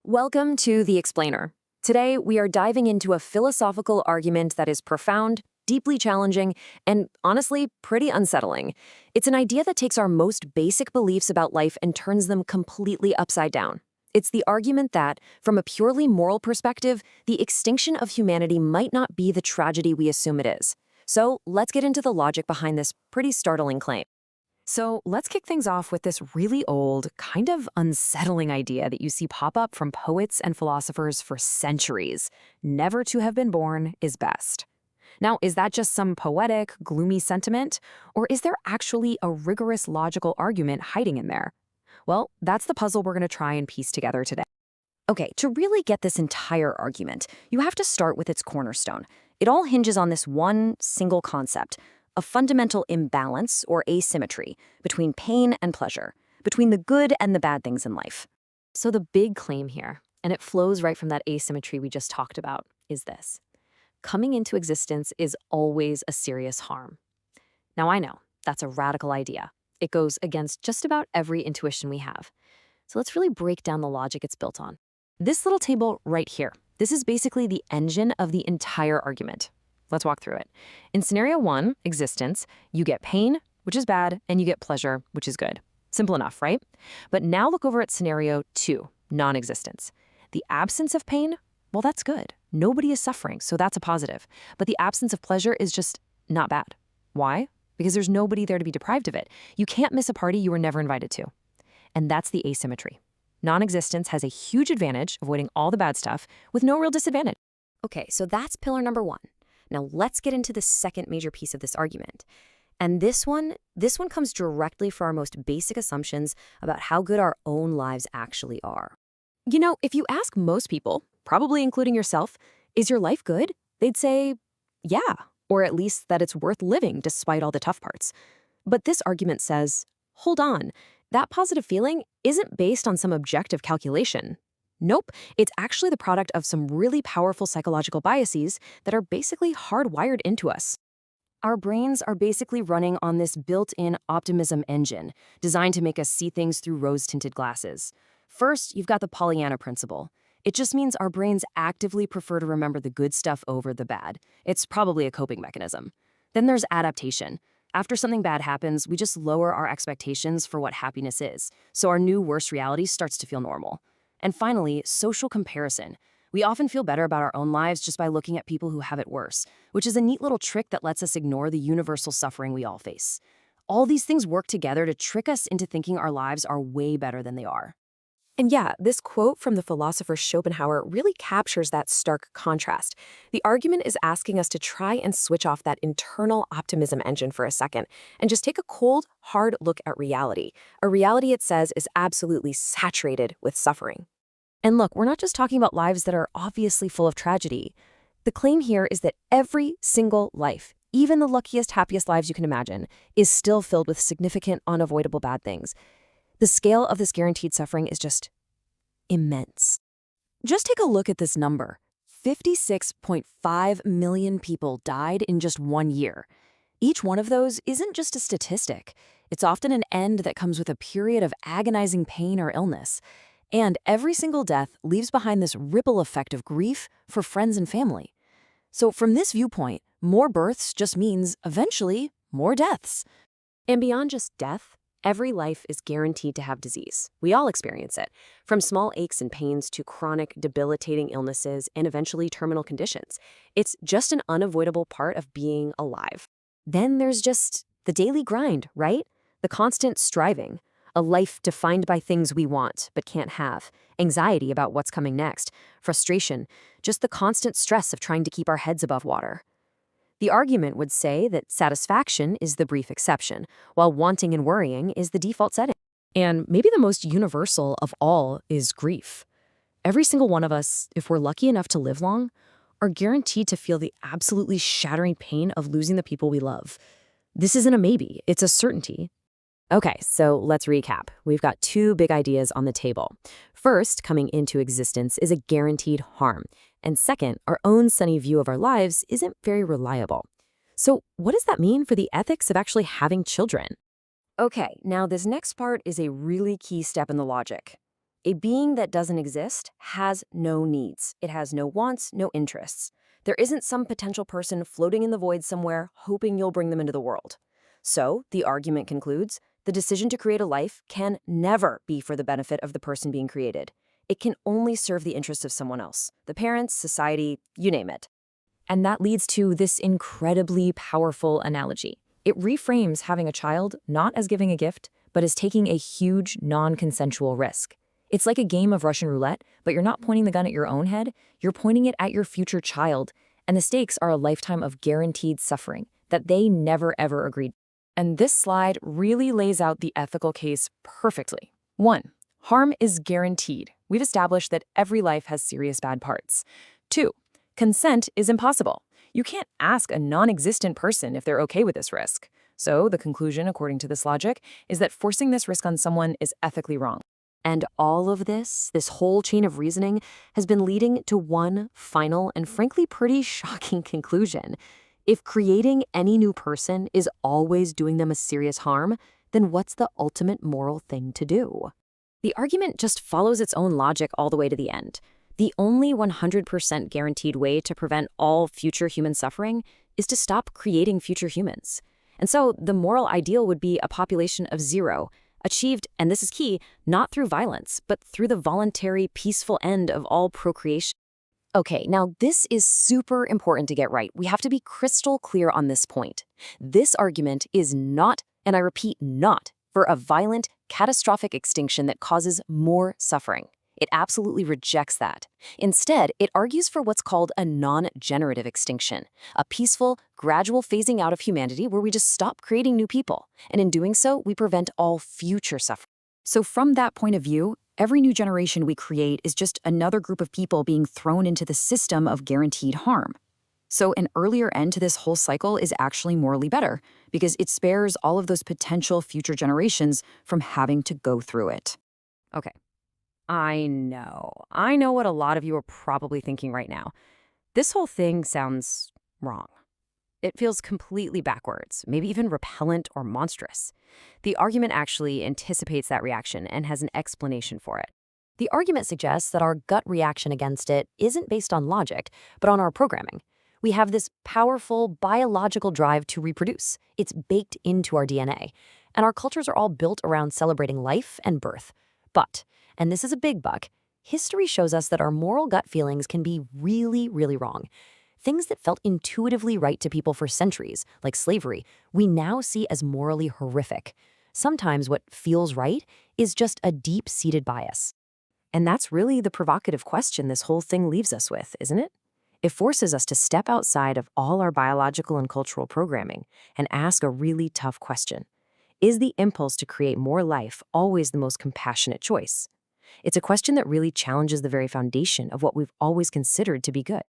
Welcome to The Explainer. Today, we are diving into a philosophical argument that is profound, deeply challenging, and honestly, pretty unsettling. It's an idea that takes our most basic beliefs about life and turns them completely upside down. It's the argument that, from a purely moral perspective, the extinction of humanity might not be the tragedy we assume it is. So, let's get into the logic behind this pretty startling claim. So let's kick things off with this really old, kind of unsettling idea that you see pop up from poets and philosophers for centuries. Never to have been born is best. Now, is that just some poetic, gloomy sentiment? Or is there actually a rigorous logical argument hiding in there? Well, that's the puzzle we're going to try and piece together today. Okay, to really get this entire argument, you have to start with its cornerstone. It all hinges on this one single concept: a fundamental imbalance or asymmetry between pain and pleasure, between the good and the bad things in life. So the big claim here, and it flows right from that asymmetry we just talked about, is this: coming into existence is always a serious harm. Now I know, that's a radical idea. It goes against just about every intuition we have. So let's really break down the logic it's built on. This little table right here, this is basically the engine of the entire argument. Let's walk through it. In scenario 1, existence, you get pain, which is bad, and you get pleasure, which is good. Simple enough, right? But now look over at scenario 2, non-existence. The absence of pain, well, that's good. Nobody is suffering, so that's a positive. But the absence of pleasure is just not bad. Why? Because there's nobody there to be deprived of it. You can't miss a party you were never invited to. And that's the asymmetry. Non-existence has a huge advantage, avoiding all the bad stuff, with no real disadvantage. Okay, so that's pillar number 1. Now let's get into the second major piece of this argument. And this one comes directly from our most basic assumptions about how good our own lives actually are. You know, if you ask most people, probably including yourself, is your life good? They'd say, yeah, or at least that it's worth living despite all the tough parts. But this argument says, hold on, that positive feeling isn't based on some objective calculation. Nope, it's actually the product of some really powerful psychological biases that are basically hardwired into us. Our brains are basically running on this built-in optimism engine, designed to make us see things through rose-tinted glasses. First, you've got the Pollyanna principle. It just means our brains actively prefer to remember the good stuff over the bad. It's probably a coping mechanism. Then there's adaptation. After something bad happens, we just lower our expectations for what happiness is, so our new worst reality starts to feel normal. And finally, social comparison. We often feel better about our own lives just by looking at people who have it worse, which is a neat little trick that lets us ignore the universal suffering we all face. All these things work together to trick us into thinking our lives are way better than they are. And yeah, this quote from the philosopher Schopenhauer really captures that stark contrast. The argument is asking us to try and switch off that internal optimism engine for a second and just take a cold, hard look at reality. A reality, it says, is absolutely saturated with suffering. And look, we're not just talking about lives that are obviously full of tragedy. The claim here is that every single life, even the luckiest, happiest lives you can imagine, is still filled with significant, unavoidable bad things. The scale of this guaranteed suffering is just immense. Just take a look at this number. 56.5 million people died in just 1 year. Each one of those isn't just a statistic. It's often an end that comes with a period of agonizing pain or illness. And every single death leaves behind this ripple effect of grief for friends and family. So from this viewpoint, more births just means, eventually, more deaths. And beyond just death, every life is guaranteed to have disease. We all experience it, from small aches and pains to chronic, debilitating illnesses and eventually terminal conditions. It's just an unavoidable part of being alive. Then there's just the daily grind, right? The constant striving. A life defined by things we want but can't have, anxiety about what's coming next, frustration, just the constant stress of trying to keep our heads above water. The argument would say that satisfaction is the brief exception, while wanting and worrying is the default setting. And maybe the most universal of all is grief. Every single one of us, if we're lucky enough to live long, are guaranteed to feel the absolutely shattering pain of losing the people we love. This isn't a maybe, it's a certainty. Okay, so let's recap. We've got 2 big ideas on the table. First, coming into existence is a guaranteed harm. And second, our own sunny view of our lives isn't very reliable. So what does that mean for the ethics of actually having children? Okay, now this next part is a really key step in the logic. A being that doesn't exist has no needs. It has no wants, no interests. There isn't some potential person floating in the void somewhere hoping you'll bring them into the world. So, the argument concludes, the decision to create a life can never be for the benefit of the person being created. It can only serve the interests of someone else, the parents, society, you name it. And that leads to this incredibly powerful analogy. It reframes having a child not as giving a gift, but as taking a huge non-consensual risk. It's like a game of Russian roulette, but you're not pointing the gun at your own head, you're pointing it at your future child, and the stakes are a lifetime of guaranteed suffering that they never ever agreed. And this slide really lays out the ethical case perfectly. 1. Harm is guaranteed. We've established that every life has serious bad parts. 2. Consent is impossible. You can't ask a non-existent person if they're okay with this risk. So the conclusion, according to this logic, is that forcing this risk on someone is ethically wrong. And all of this whole chain of reasoning, has been leading to one final and frankly pretty shocking conclusion. If creating any new person is always doing them a serious harm, then what's the ultimate moral thing to do? The argument just follows its own logic all the way to the end. The only 100% guaranteed way to prevent all future human suffering is to stop creating future humans. And so the moral ideal would be a population of 0, achieved, and this is key, not through violence, but through the voluntary, peaceful end of all procreation. Okay, now this is super important to get right. We have to be crystal clear on this point. This argument is not, and I repeat, not, for a violent, catastrophic extinction that causes more suffering. It absolutely rejects that. Instead, it argues for what's called a non-generative extinction, a peaceful, gradual phasing out of humanity where we just stop creating new people. And in doing so, we prevent all future suffering. So from that point of view, every new generation we create is just another group of people being thrown into the system of guaranteed harm. So an earlier end to this whole cycle is actually morally better because it spares all of those potential future generations from having to go through it. Okay. I know what a lot of you are probably thinking right now. This whole thing sounds wrong. It feels completely backwards, maybe even repellent or monstrous. The argument actually anticipates that reaction and has an explanation for it. The argument suggests that our gut reaction against it isn't based on logic, but on our programming. We have this powerful biological drive to reproduce. It's baked into our DNA. And our cultures are all built around celebrating life and birth. But, and this is a big but, history shows us that our moral gut feelings can be really, really wrong. Things that felt intuitively right to people for centuries, like slavery, we now see as morally horrific. Sometimes what feels right is just a deep-seated bias. And that's really the provocative question this whole thing leaves us with, isn't it? It forces us to step outside of all our biological and cultural programming and ask a really tough question. Is the impulse to create more life always the most compassionate choice? It's a question that really challenges the very foundation of what we've always considered to be good.